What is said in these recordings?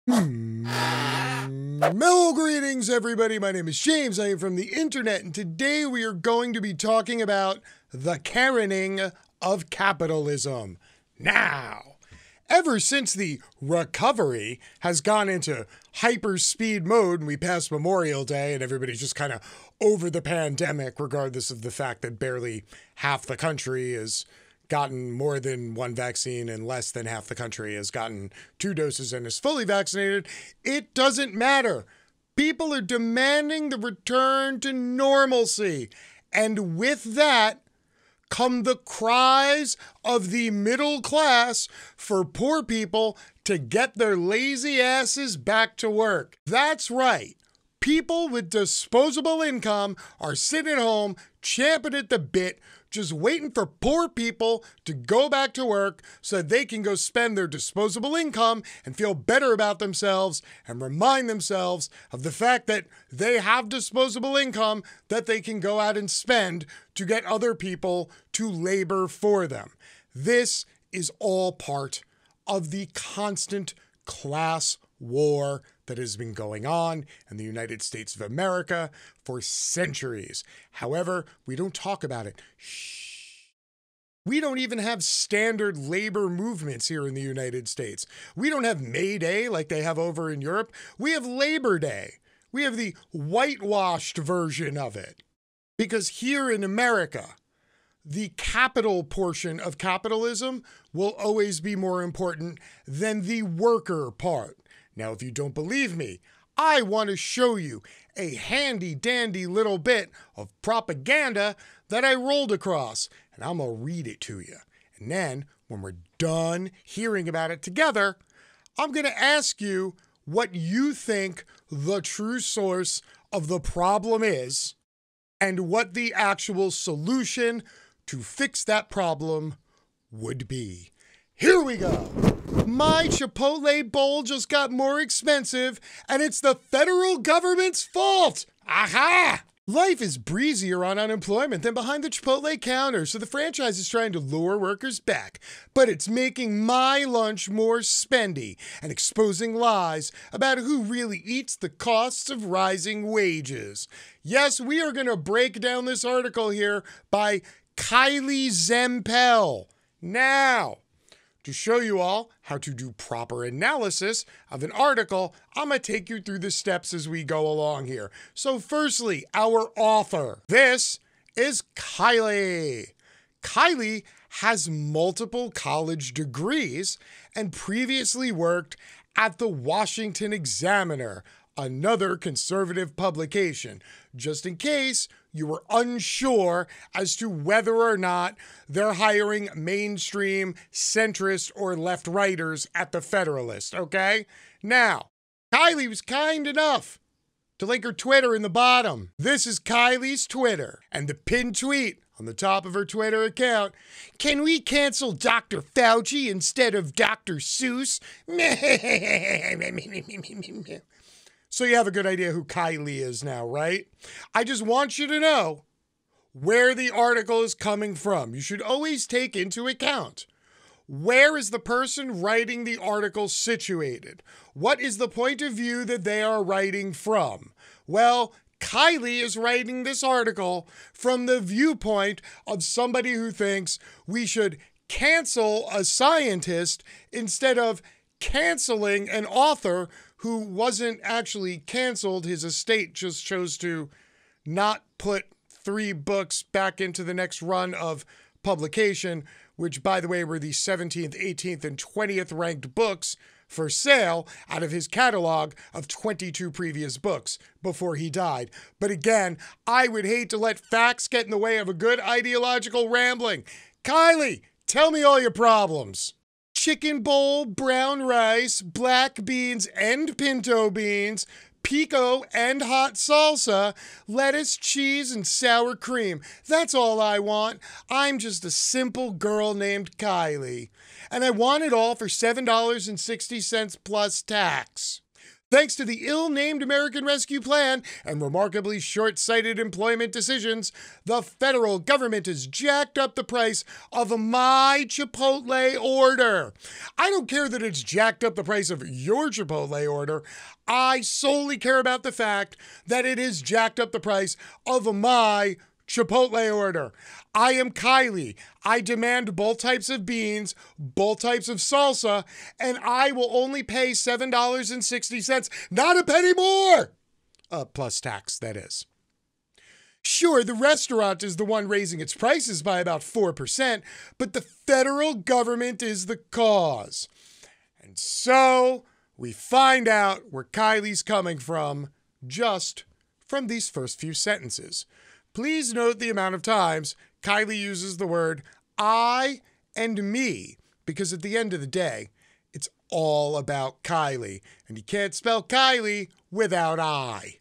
Mellow greetings, everybody. My name is James. I am from the internet, and today we are going to be talking about the Karening of capitalism. Now, ever since the recovery has gone into hyper-speed mode and we passed Memorial Day and everybody's just kind of over the pandemic, regardless of the fact that barely half the country has gotten more than one vaccine and less than half the country has gotten 2 doses and is fully vaccinated, it doesn't matter. People are demanding the return to normalcy. And with that come the cries of the middle class for poor people to get their lazy asses back to work. That's right. People with disposable income are sitting at home, champing at the bit, just waiting for poor people to go back to work so that they can go spend their disposable income and feel better about themselves and remind themselves of the fact that they have disposable income that they can go out and spend to get other people to labor for them. This is all part of the constant class war that has been going on in the United States of America for centuries. However, we don't talk about it. Shh. We don't even have standard labor movements here in the United States. We don't have May Day like they have over in Europe. We have Labor Day. We have the whitewashed version of it. Because here in America, the capital portion of capitalism will always be more important than the worker part. Now, if you don't believe me, I want to show you a handy-dandy little bit of propaganda that I rolled across, and I'm going to read it to you. And then, when we're done hearing about it together, I'm going to ask you what you think the true source of the problem is and what the actual solution to fix that problem would be. Here we go. My Chipotle bowl just got more expensive, and it's the federal government's fault. Aha! Life is breezier on unemployment than behind the Chipotle counter, so the franchise is trying to lure workers back. But it's making my lunch more spendy and exposing lies about who really eats the costs of rising wages. Yes, we are going to break down this article here by Kylie Zempel. Now, to show you all how to do proper analysis of an article, I'm going to take you through the steps as we go along here. So firstly, our author. This is Kylie. Kylie has multiple college degrees and previously worked at the Washington Examiner, another conservative publication, just in case you were unsure as to whether or not they're hiring mainstream, centrist, or left-righters at the Federalist, okay? Now, Kylie was kind enough to link her Twitter in the bottom. This is Kylie's Twitter, and the pinned tweet on the top of her Twitter account: "Can we cancel Dr. Fauci instead of Dr. Seuss?" So you have a good idea who Kylie is now, right? I just want you to know where the article is coming from. You should always take into account, where is the person writing the article situated? What is the point of view that they are writing from? Well, Kylie is writing this article from the viewpoint of somebody who thinks we should cancel a scientist instead of canceling an author who wasn't actually canceled. His estate just chose to not put 3 books back into the next run of publication, which, by the way, were the 17th, 18th, and 20th ranked books for sale out of his catalog of 22 previous books before he died. But again, I would hate to let facts get in the way of a good ideological rambling. Kylie, tell me all your problems. Chicken bowl, brown rice, black beans and pinto beans, pico and hot salsa, lettuce, cheese, and sour cream. That's all I want. I'm just a simple girl named Kylie. And I want it all for $7.60 plus tax. Thanks to the ill-named American Rescue Plan and remarkably short-sighted employment decisions, the federal government has jacked up the price of my Chipotle order. I don't care that it's jacked up the price of your Chipotle order. I solely care about the fact that it has jacked up the price of my Chipotle order. I am Kylie. I demand both types of beans, both types of salsa, and I will only pay $7.60, not a penny more! Plus tax, that is. Sure, the restaurant is the one raising its prices by about 4%, but the federal government is the cause. And so we find out where Kylie's coming from just from these first few sentences. Please note the amount of times Kylie uses the word I and me, because at the end of the day, it's all about Kylie, and you can't spell Kylie without I.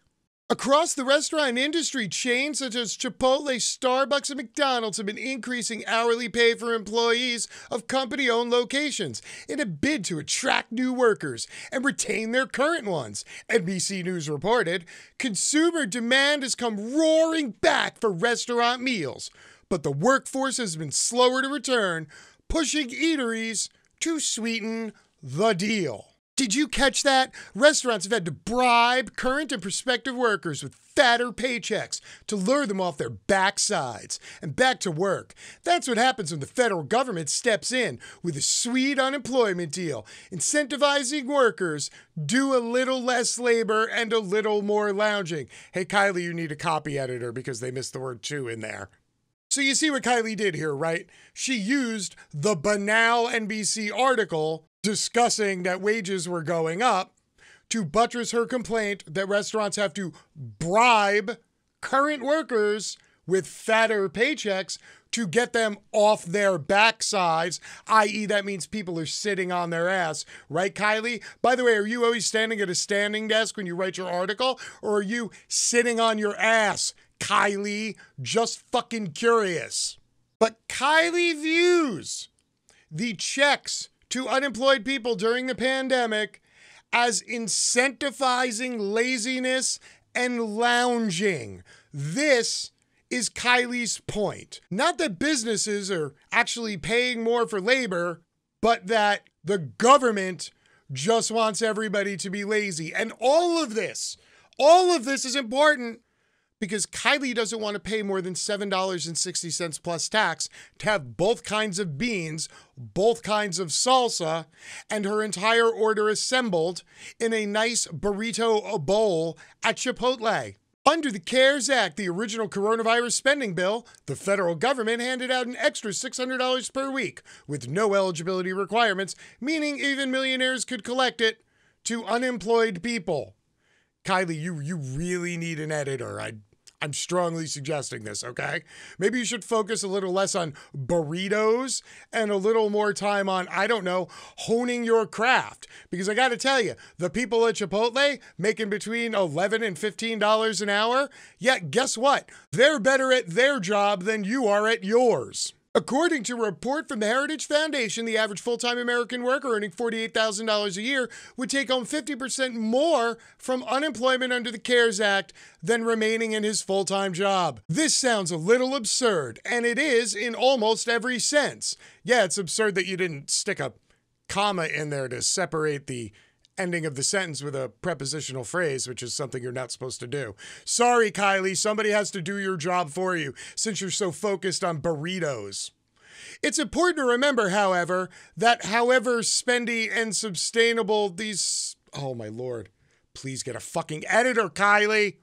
Across the restaurant industry, chains such as Chipotle, Starbucks, and McDonald's have been increasing hourly pay for employees of company-owned locations in a bid to attract new workers and retain their current ones. NBC News reported, consumer demand has come roaring back for restaurant meals, but the workforce has been slower to return, pushing eateries to sweeten the deal. Did you catch that? Restaurants have had to bribe current and prospective workers with fatter paychecks to lure them off their backsides and back to work. That's what happens when the federal government steps in with a sweet unemployment deal, incentivizing workers, do a little less labor and a little more lounging. Hey, Kylie, you need a copy editor because they missed the word "to" in there. So you see what Kylie did here, right? She used the banal NBC article discussing that wages were going up to buttress her complaint that restaurants have to bribe current workers with fatter paychecks to get them off their backsides, i.e. that means people are sitting on their ass. Right, Kylie? By the way, are you always standing at a standing desk when you write your article, or are you sitting on your ass, Kylie? Just fucking curious. But Kylie views the checks to unemployed people during the pandemic as incentivizing laziness and lounging. This is Kylie's point. Not that businesses are actually paying more for labor, but that the government just wants everybody to be lazy. And all of this is important because Kylie doesn't want to pay more than $7.60 plus tax to have both kinds of beans, both kinds of salsa, and her entire order assembled in a nice burrito bowl at Chipotle. Under the CARES Act, the original coronavirus spending bill, the federal government handed out an extra $600 per week with no eligibility requirements, meaning even millionaires could collect it, to unemployed people. Kylie, you really need an editor. I'm strongly suggesting this, okay? Maybe you should focus a little less on burritos and a little more time on, I don't know, honing your craft. Because I gotta tell you, the people at Chipotle making between $11 and $15 an hour, yeah, guess what? They're better at their job than you are at yours. According to a report from the Heritage Foundation, the average full-time American worker earning $48,000 a year would take home 50% more from unemployment under the CARES Act than remaining in his full-time job. This sounds a little absurd, and it is in almost every sense. Yeah, it's absurd that you didn't stick a comma in there to separate the ending of the sentence with a prepositional phrase, which is something you're not supposed to do. Sorry, Kylie, somebody has to do your job for you since you're so focused on burritos. It's important to remember, however, that however spendy and sustainable these... Oh, my Lord. Please get a fucking editor, Kylie.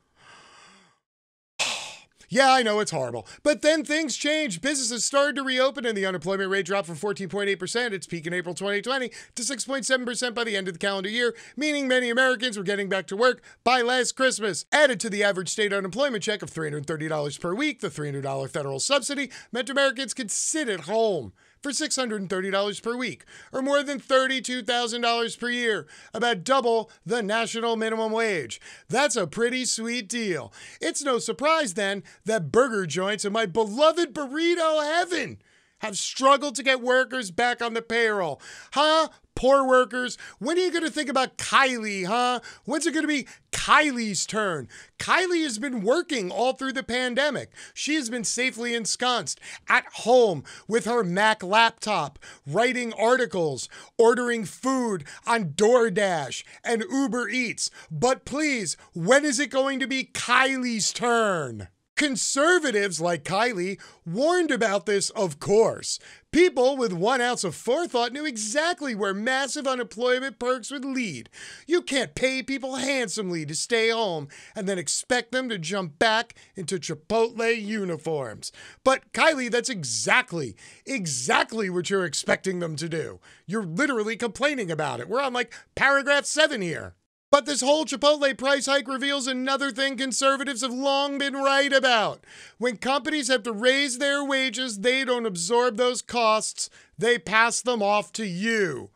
Yeah, I know it's horrible. But then things changed. Businesses started to reopen and the unemployment rate dropped from 14.8%, its peak in April 2020, to 6.7% by the end of the calendar year, meaning many Americans were getting back to work by last Christmas. Added to the average state unemployment check of $330 per week, the $300 federal subsidy meant Americans could sit at home for $630 per week, or more than $32,000 per year, about double the national minimum wage. That's a pretty sweet deal. It's no surprise then that burger joints in my beloved burrito heaven have struggled to get workers back on the payroll. Huh? poor workers. When are you going to think about Kylie, huh? When's it going to be Kylie's turn? Kylie has been working all through the pandemic. She has been safely ensconced at home with her Mac laptop, writing articles, ordering food on DoorDash and Uber Eats. But please, when is it going to be Kylie's turn? Conservatives like Kylie warned about this, of course. People with 1 ounce of forethought knew exactly where massive unemployment perks would lead. You can't pay people handsomely to stay home and then expect them to jump back into Chipotle uniforms. But Kylie, that's exactly what you're expecting them to do. You're literally complaining about it. We're on like paragraph 7 here. But this whole Chipotle price hike reveals another thing conservatives have long been right about. When companies have to raise their wages, they don't absorb those costs. They pass them off to you.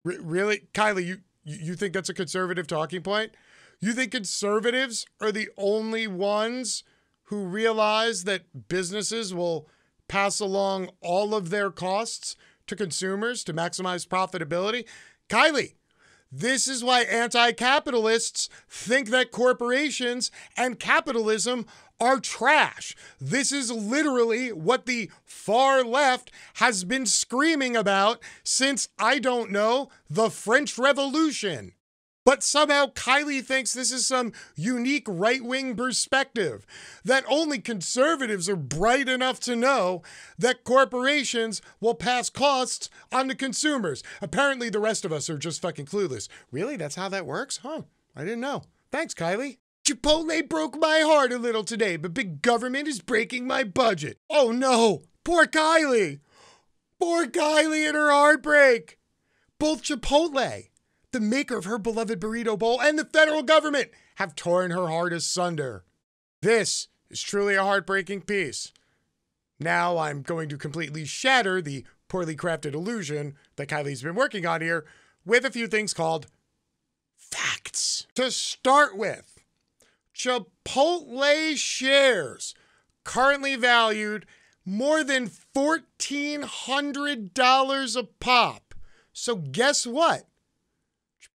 Really? Kylie, you think that's a conservative talking point? You think conservatives are the only ones who realize that businesses will pass along all of their costs to consumers to maximize profitability? Kylie, this is why anti-capitalists think that corporations and capitalism are trash. This is literally what the far left has been screaming about since, I don't know, the French Revolution. But somehow Kylie thinks this is some unique right-wing perspective, that only conservatives are bright enough to know that corporations will pass costs on to consumers. Apparently the rest of us are just fucking clueless. Really? That's how that works? Huh? I didn't know. Thanks, Kylie. Chipotle broke my heart a little today, but big government is breaking my budget. Oh no! Poor Kylie! Poor Kylie and her heartbreak! Both Chipotle, the maker of her beloved burrito bowl, and the federal government have torn her heart asunder. This is truly a heartbreaking piece. Now I'm going to completely shatter the poorly crafted illusion that Kylie's been working on here with a few things called facts. To start with, Chipotle shares currently valued more than $1,400 a pop. So guess what?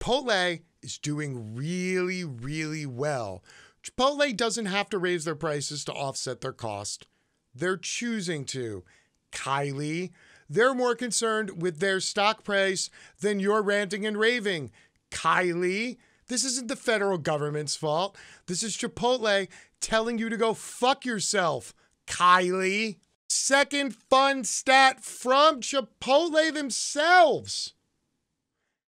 Chipotle is doing really, really well. Chipotle doesn't have to raise their prices to offset their cost. They're choosing to. Kylie, they're more concerned with their stock price than you're ranting and raving. Kylie, this isn't the federal government's fault. This is Chipotle telling you to go fuck yourself, Kylie. Second fun stat from Chipotle themselves.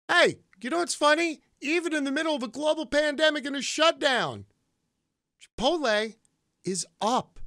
Hey, you know what's funny? Even in the middle of a global pandemic and a shutdown, Chipotle is up.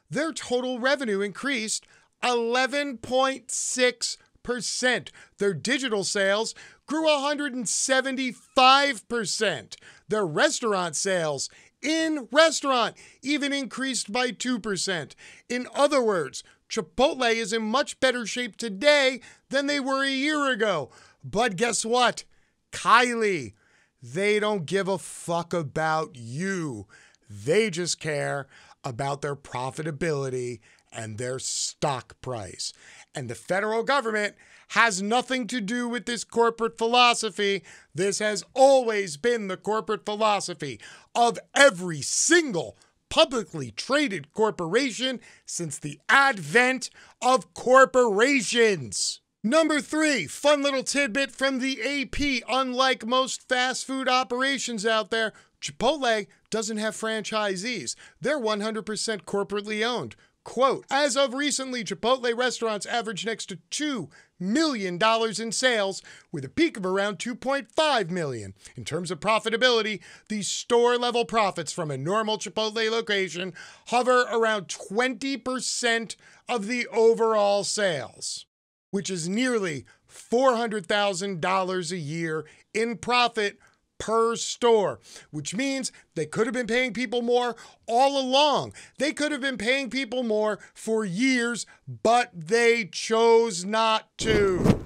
Their total revenue increased 11.6%. Their digital sales grew 175%. Their restaurant sales in restaurant even increased by 2%. In other words, Chipotle is in much better shape today than they were a year ago. But guess what? Kylie, they don't give a fuck about you. They just care about their profitability and their stock price. And the federal government has nothing to do with this corporate philosophy. This has always been the corporate philosophy of every single publicly traded corporation since the advent of corporations. Number 3, fun little tidbit from the AP. Unlike most fast food operations out there, Chipotle doesn't have franchisees. They're 100% corporately owned. Quote, as of recently, Chipotle restaurants average next to $2 million in sales with a peak of around $2.5 million. In terms of profitability, the store-level profits from a normal Chipotle location hover around 20% of the overall sales, which is nearly $400,000 a year in profit per store, which means they could have been paying people more all along. They could have been paying people more for years, but they chose not to.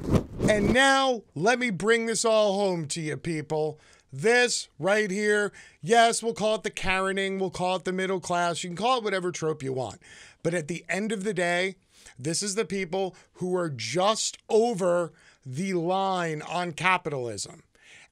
And now, let me bring this all home to you, people. This right here, yes, we'll call it the Karening, we'll call it the middle class, you can call it whatever trope you want. But at the end of the day, this is the people who are just over the line on capitalism.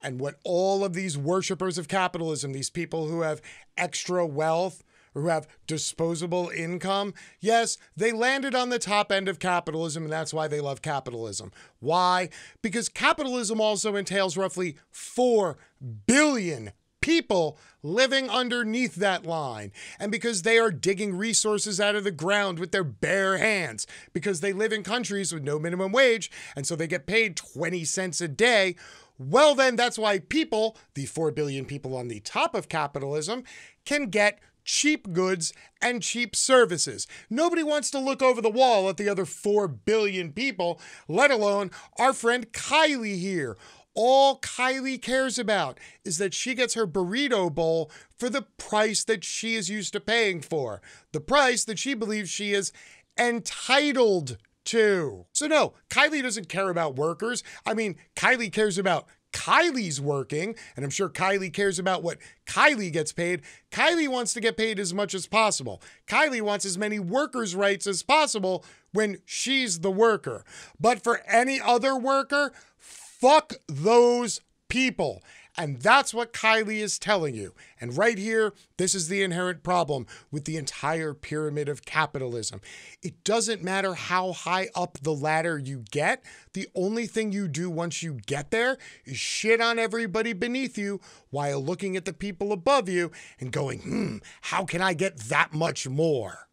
And what all of these worshipers of capitalism, these people who have extra wealth, who have disposable income, yes, they landed on the top end of capitalism, and that's why they love capitalism. Why? Because capitalism also entails roughly 4 billion people living underneath that line, and because they are digging resources out of the ground with their bare hands, because they live in countries with no minimum wage, and so they get paid 20 cents a day, well then that's why people, the 4 billion people on the top of capitalism, can get cheap goods and cheap services. Nobody wants to look over the wall at the other 4 billion people, let alone our friend Kylie here. All Kylie cares about is that she gets her burrito bowl for the price that she is used to paying for, the price that she believes she is entitled to. So no, Kylie doesn't care about workers. I mean, Kylie cares about Kylie's working, and I'm sure Kylie cares about what Kylie gets paid. Kylie wants to get paid as much as possible. Kylie wants as many workers' rights as possible when she's the worker. But for any other worker, fuck those people. And that's what Kylie is telling you. And right here, this is the inherent problem with the entire pyramid of capitalism. It doesn't matter how high up the ladder you get. The only thing you do once you get there is shit on everybody beneath you while looking at the people above you and going, how can I get that much more?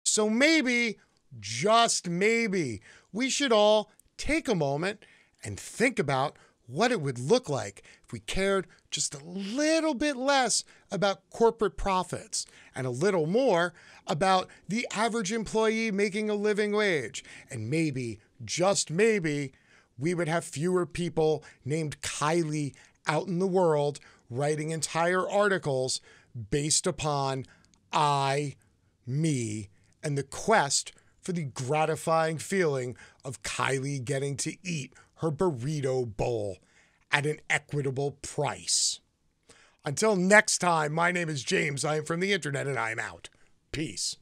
So maybe, just maybe, we should all take a moment and think about what it would look like if we cared just a little bit less about corporate profits and a little more about the average employee making a living wage. And maybe, just maybe, we would have fewer people named Kylie out in the world writing entire articles based upon I, me, and the quest for the gratifying feeling of Kylie getting to eat her burrito bowl at an equitable price. Until next time, my name is James. I am from the internet and I'm out. Peace.